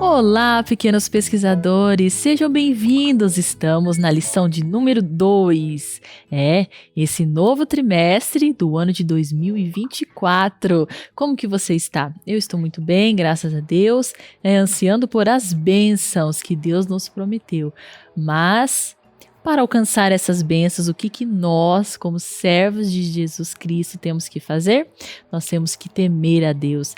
Olá, pequenos pesquisadores, sejam bem-vindos. Estamos na lição de número 2. Esse novo trimestre do ano de 2024. Como que você está? Eu estou muito bem, graças a Deus, ansiando por as bênçãos que Deus nos prometeu. Mas para alcançar essas bênçãos, o que nós, como servos de Jesus Cristo, temos que fazer? Nós temos que temer a Deus.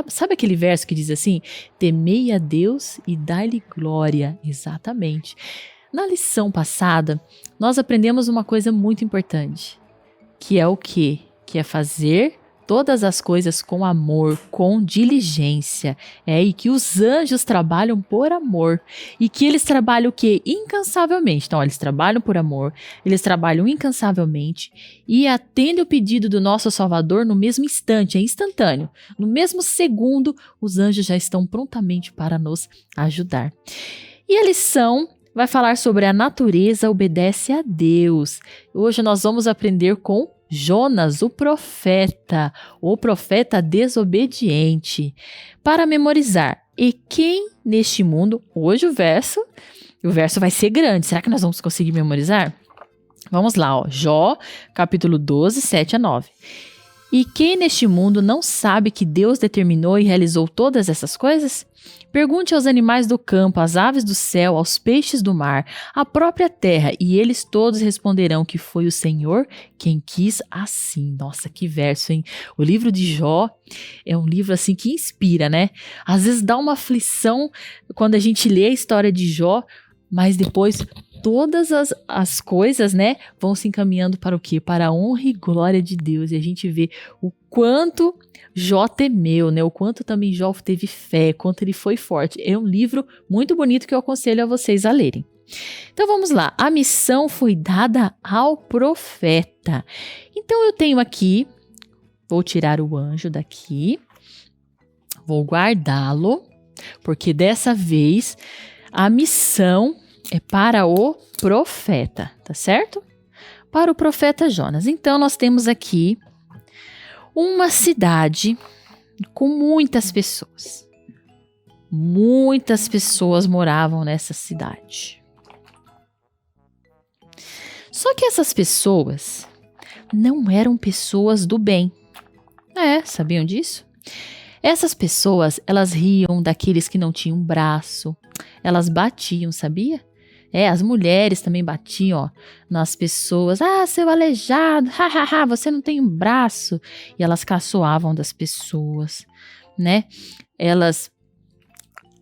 Sabe aquele verso que diz assim? Temei a Deus e dai-lhe glória. Exatamente. Na lição passada, nós aprendemos uma coisa muito importante. Que é o quê? Que é fazer todas as coisas com amor, com diligência. E que os anjos trabalham por amor. E que eles trabalham o quê? Incansavelmente. Então, eles trabalham por amor, eles trabalham incansavelmente e atendem o pedido do nosso Salvador no mesmo instante, é instantâneo. No mesmo segundo, os anjos já estão prontamente para nos ajudar. E a lição vai falar sobre a natureza obedece a Deus. Hoje nós vamos aprender com Jonas, o profeta desobediente. Para memorizar, e quem neste mundo, hoje o verso vai ser grande, será que nós vamos conseguir memorizar? Vamos lá, Jó, capítulo 12, 7 a 9. E quem neste mundo não sabe que Deus determinou e realizou todas essas coisas? Pergunte aos animais do campo, às aves do céu, aos peixes do mar, à própria terra, e eles todos responderão que foi o Senhor quem quis assim. Nossa, que verso, hein? O livro de Jó é um livro assim que inspira, né? Às vezes dá uma aflição quando a gente lê a história de Jó, mas depois todas as coisas, né, vão se encaminhando para o quê? Para a honra e glória de Deus. E a gente vê o quanto Jó temeu, né? O quanto também Jó teve fé, quanto ele foi forte. É um livro muito bonito que eu aconselho a vocês a lerem. Então vamos lá. A missão foi dada ao profeta. Então eu tenho aqui, vou tirar o anjo daqui, vou guardá-lo, porque dessa vez a missão é para o profeta, tá certo? Para o profeta Jonas. Então, nós temos aqui uma cidade com muitas pessoas. Muitas pessoas moravam nessa cidade. Só que essas pessoas não eram pessoas do bem. Sabiam disso? Essas pessoas, elas riam daqueles que não tinham braço. Elas batiam, sabia? As mulheres também batiam, nas pessoas. Seu aleijado, você não tem um braço. E elas caçoavam das pessoas, né? Elas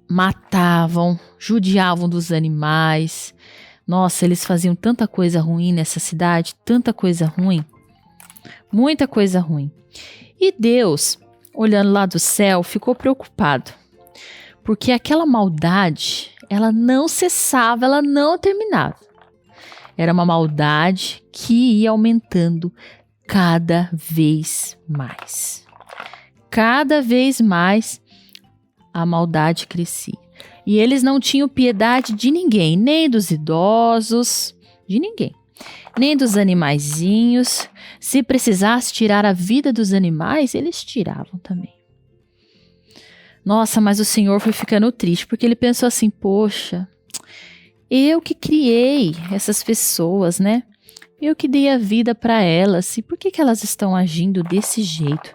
matavam, judiavam dos animais. Nossa, eles faziam tanta coisa ruim nessa cidade, tanta coisa ruim. Muita coisa ruim. E Deus, olhando lá do céu, ficou preocupado. Porque aquela maldade, ela não cessava, ela não terminava. Era uma maldade que ia aumentando cada vez mais. Cada vez mais a maldade crescia. E eles não tinham piedade de ninguém, nem dos idosos, de ninguém. Nem dos animaizinhos. Se precisasse tirar a vida dos animais, eles tiravam também. Nossa, mas o Senhor foi ficando triste, porque ele pensou assim, poxa, eu que criei essas pessoas, né? Eu que dei a vida para elas, e por que elas estão agindo desse jeito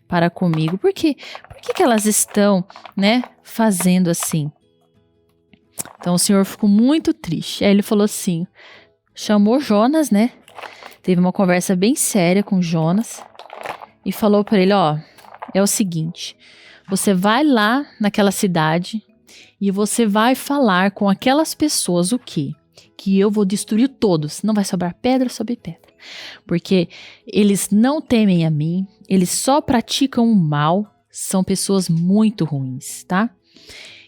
para comigo? Por que elas estão, né, fazendo assim? Então o Senhor ficou muito triste. Aí ele falou assim, chamou Jonas, né? Teve uma conversa bem séria com Jonas e falou para ele, é o seguinte, você vai lá naquela cidade e você vai falar com aquelas pessoas o quê? Que eu vou destruir todos, não vai sobrar pedra sobre pedra. Porque eles não temem a mim, eles só praticam o mal, são pessoas muito ruins, tá?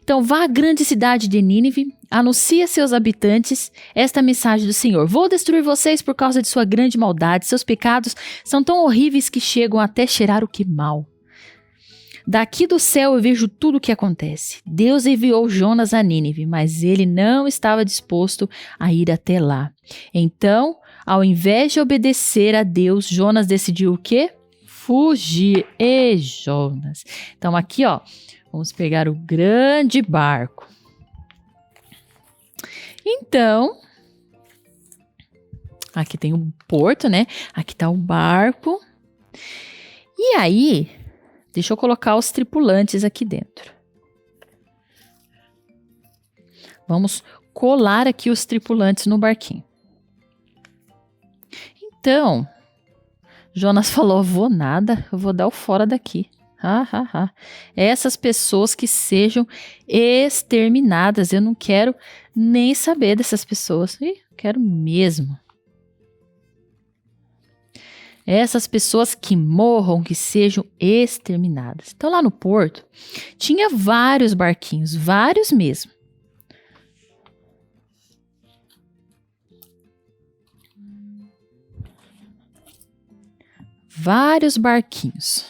Então vá à grande cidade de Nínive, anuncie a seus habitantes esta mensagem do Senhor. Vou destruir vocês por causa de sua grande maldade, seus pecados são tão horríveis que chegam até cheirar o que mal. Daqui do céu eu vejo tudo o que acontece. Deus enviou Jonas a Nínive, mas ele não estava disposto a ir até lá. Então, ao invés de obedecer a Deus, Jonas decidiu o quê? Fugir. Jonas. Então aqui, Vamos pegar o grande barco. Então, aqui tem o porto, né? Aqui tá o barco. E aí, deixa eu colocar os tripulantes aqui dentro. Vamos colar aqui os tripulantes no barquinho. Então, Jonas falou, vou nada, eu vou dar o fora daqui. Essas pessoas que sejam exterminadas, eu não quero nem saber dessas pessoas. Quero mesmo. Essas pessoas que morram, que sejam exterminadas. Então lá no porto, tinha vários barquinhos, vários mesmo. Vários barquinhos.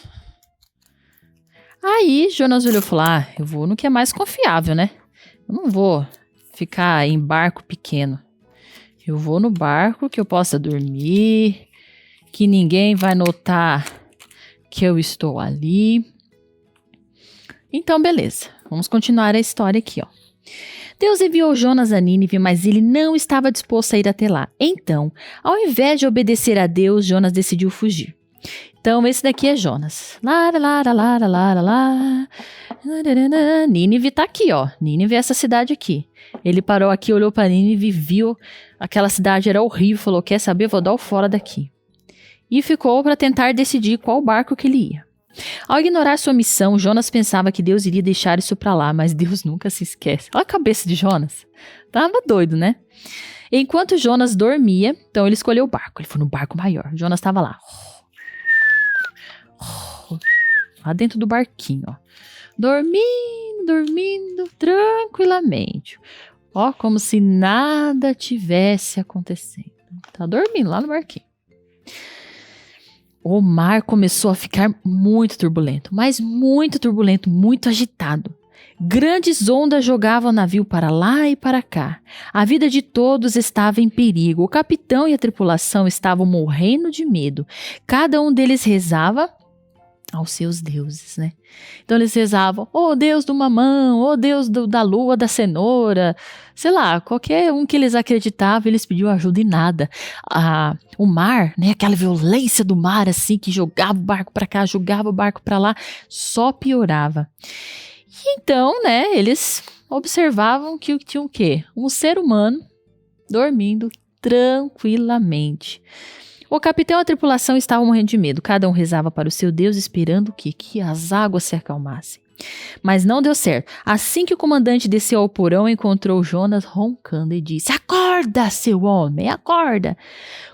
Aí Jonas olhou e falou, eu vou no que é mais confiável, né? Eu não vou ficar em barco pequeno. Eu vou no barco que eu possa dormir, que ninguém vai notar que eu estou ali. Então, beleza. Vamos continuar a história aqui, ó. Deus enviou Jonas a Nínive, mas ele não estava disposto a ir até lá. Então, ao invés de obedecer a Deus, Jonas decidiu fugir. Então, esse daqui é Jonas. Nínive tá aqui, ó. Nínive é essa cidade aqui. Ele parou aqui, olhou para Nínive, viu aquela cidade era horrível, falou, quer saber, vou dar o fora daqui. E ficou para tentar decidir qual barco que ele ia. Ao ignorar sua missão, Jonas pensava que Deus iria deixar isso para lá, mas Deus nunca se esquece. Olha a cabeça de Jonas. Tava doido, né? Enquanto Jonas dormia, então ele escolheu o barco. Ele foi no barco maior. Jonas estava lá. Lá dentro do barquinho, ó. Dormindo tranquilamente. Ó, como se nada tivesse acontecendo. Tá dormindo lá no barquinho. O mar começou a ficar muito turbulento, mas muito turbulento, muito agitado. Grandes ondas jogavam o navio para lá e para cá. A vida de todos estava em perigo. O capitão e a tripulação estavam morrendo de medo. Cada um deles rezava aos seus deuses, né? Então eles rezavam, Deus do mamão, Deus da lua, da cenoura, sei lá, qualquer um que eles acreditavam, eles pediam ajuda e nada. O mar, né, aquela violência do mar assim, que jogava o barco para cá, jogava o barco para lá, só piorava. E então, né, eles observavam que tinha o quê? Um ser humano dormindo tranquilamente. O capitão e a tripulação estavam morrendo de medo. Cada um rezava para o seu Deus, esperando o quê? Que as águas se acalmassem. Mas não deu certo. Assim que o comandante desceu ao porão, encontrou Jonas roncando e disse, acorda, seu homem, acorda.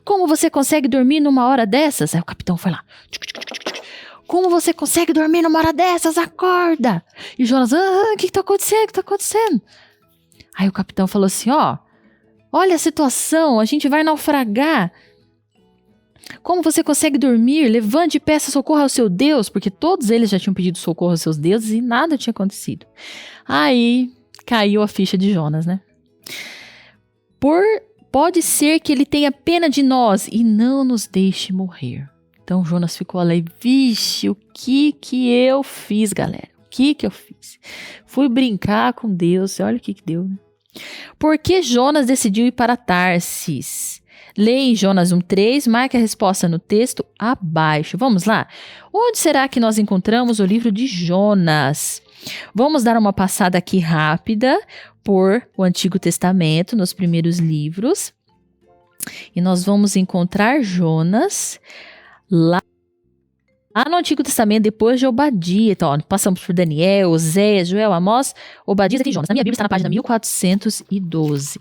Como você consegue dormir numa hora dessas? Aí o capitão foi lá. Como você consegue dormir numa hora dessas? Acorda. E Jonas, o que está acontecendo? O que está acontecendo? Aí o capitão falou assim, olha a situação, a gente vai naufragar. Como você consegue dormir? Levante e peça socorro ao seu Deus, porque todos eles já tinham pedido socorro aos seus deuses e nada tinha acontecido. Aí caiu a ficha de Jonas, né? Pode ser que ele tenha pena de nós e não nos deixe morrer. Então Jonas ficou ali, vixe, o que eu fiz, galera? O que eu fiz? Fui brincar com Deus, olha o que deu, né? Por que Jonas decidiu ir para Tarsis? Leia em Jonas 1:3, marque a resposta no texto abaixo. Vamos lá? Onde será que nós encontramos o livro de Jonas? Vamos dar uma passada aqui rápida por o Antigo Testamento, nos primeiros livros. E nós vamos encontrar Jonas lá no Antigo Testamento, depois de Obadia. Então, ó, passamos por Daniel, Oséias, Joel, Amós, Obadias e Jonas. Na minha Bíblia está na página 1412.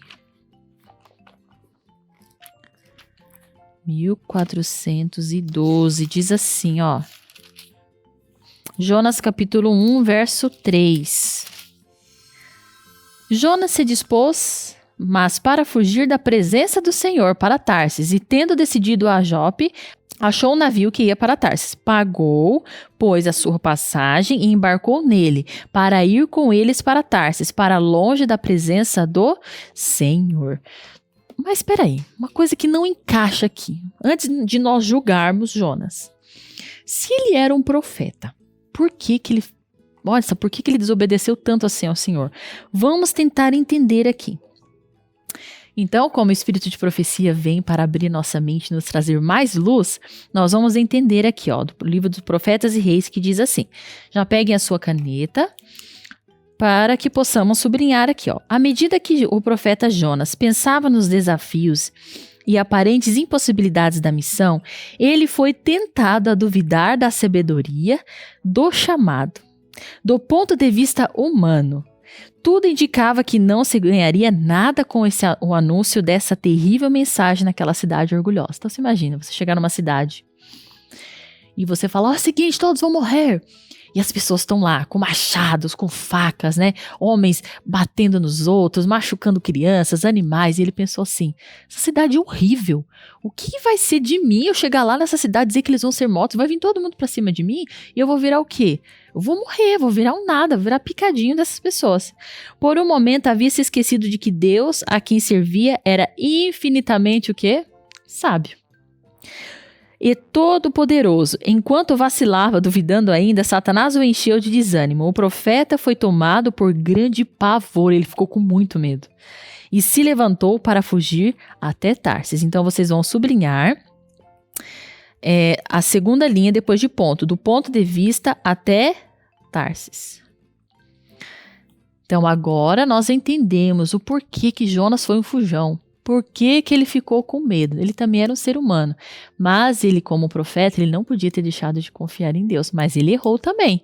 1412, diz assim, ó. Jonas capítulo 1, verso 3. Jonas se dispôs, mas para fugir da presença do Senhor para Tarsis, e tendo decidido a Jope, achou um navio que ia para Tarsis. Pagou, pois, a sua passagem e embarcou nele, para ir com eles para Tarsis, para longe da presença do Senhor. Mas espera aí, uma coisa que não encaixa aqui, antes de nós julgarmos Jonas. Se ele era um profeta, por que ele Nossa, por que ele desobedeceu tanto assim ao Senhor? Vamos tentar entender aqui. Então, como o Espírito de Profecia vem para abrir nossa mente e nos trazer mais luz, nós vamos entender aqui, ó, do livro dos Profetas e Reis, que diz assim, já peguem a sua caneta, para que possamos sublinhar aqui, ó. À medida que o profeta Jonas pensava nos desafios e aparentes impossibilidades da missão, ele foi tentado a duvidar da sabedoria do chamado. Do ponto de vista humano, tudo indicava que não se ganharia nada com o anúncio dessa terrível mensagem naquela cidade orgulhosa. Então, você imagina, você chegar numa cidade e você fala, ó, é o seguinte, todos vão morrer. E as pessoas estão lá com machados, com facas, né? Homens batendo nos outros, machucando crianças, animais. E ele pensou assim, essa cidade é horrível. O que vai ser de mim eu chegar lá nessa cidade e dizer que eles vão ser mortos? Vai vir todo mundo pra cima de mim e eu vou virar o quê? Eu vou morrer, vou virar um nada, vou virar picadinho dessas pessoas. Por um momento havia se esquecido de que Deus, a quem servia, era infinitamente o quê? Sábio. E todo-poderoso. Enquanto vacilava, duvidando ainda, Satanás o encheu de desânimo. O profeta foi tomado por grande pavor, ele ficou com muito medo. E se levantou para fugir até Tarsis. Então, vocês vão sublinhar a segunda linha depois de ponto. Do ponto de vista até Tarsis. Então, agora nós entendemos o porquê que Jonas foi um fujão. Por que ele ficou com medo? Ele também era um ser humano, mas ele, como profeta, ele não podia ter deixado de confiar em Deus, mas ele errou também.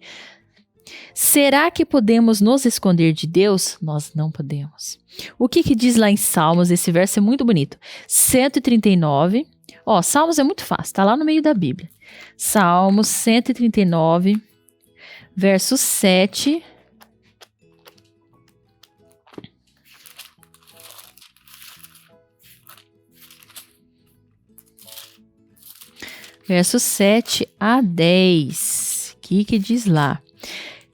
Será que podemos nos esconder de Deus? Nós não podemos. O que diz lá em Salmos? Esse verso é muito bonito. 139. Ó, Salmos é muito fácil, está lá no meio da Bíblia. Salmos 139, verso 7. Versos 7 a 10. O que diz lá?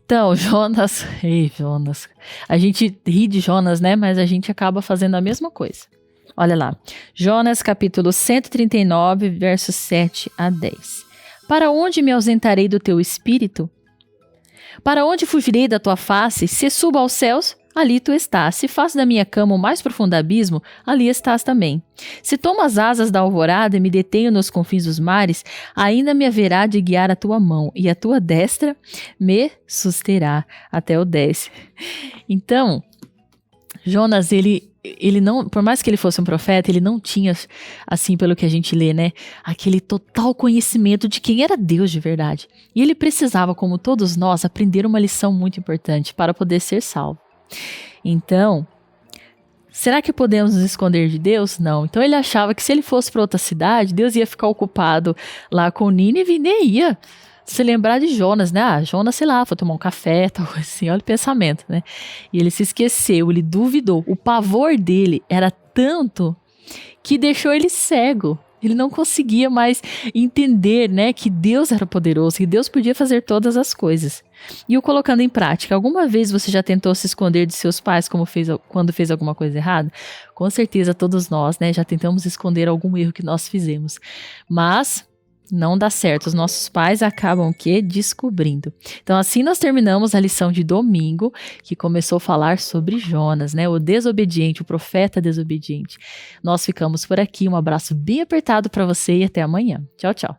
Então, Jonas... Ei, Jonas. A gente ri de Jonas, né? Mas a gente acaba fazendo a mesma coisa. Olha lá. Jonas, capítulo 139, versos 7 a 10. Para onde me ausentarei do teu espírito? Para onde fugirei da tua face? Se subo aos céus, ali tu estás. Se faço da minha cama o mais profundo abismo, ali estás também. Se tomo as asas da alvorada e me detenho nos confins dos mares, ainda me haverá de guiar a tua mão, e a tua destra me susterá. Até o 10. Então, Jonas, ele não, por mais que ele fosse um profeta, ele não tinha, assim, pelo que a gente lê, né, aquele total conhecimento de quem era Deus de verdade. E ele precisava, como todos nós, aprender uma lição muito importante para poder ser salvo. Então, será que podemos nos esconder de Deus? Não. Então ele achava que se ele fosse para outra cidade, Deus ia ficar ocupado lá com Nínive e nem ia se lembrar de Jonas, né? Ah, Jonas, sei lá, foi tomar um café, tal assim, olha o pensamento, né? E ele se esqueceu, ele duvidou. O pavor dele era tanto que deixou ele cego. Ele não conseguia mais entender, né, que Deus era poderoso, que Deus podia fazer todas as coisas. E o colocando em prática, alguma vez você já tentou se esconder de seus pais quando fez alguma coisa errada? Com certeza todos nós, né, já tentamos esconder algum erro que nós fizemos. Mas não dá certo, os nossos pais acabam o quê? Descobrindo. Então assim nós terminamos a lição de domingo, que começou a falar sobre Jonas, né? O desobediente, o profeta desobediente. Nós ficamos por aqui, um abraço bem apertado para você e até amanhã. Tchau, tchau.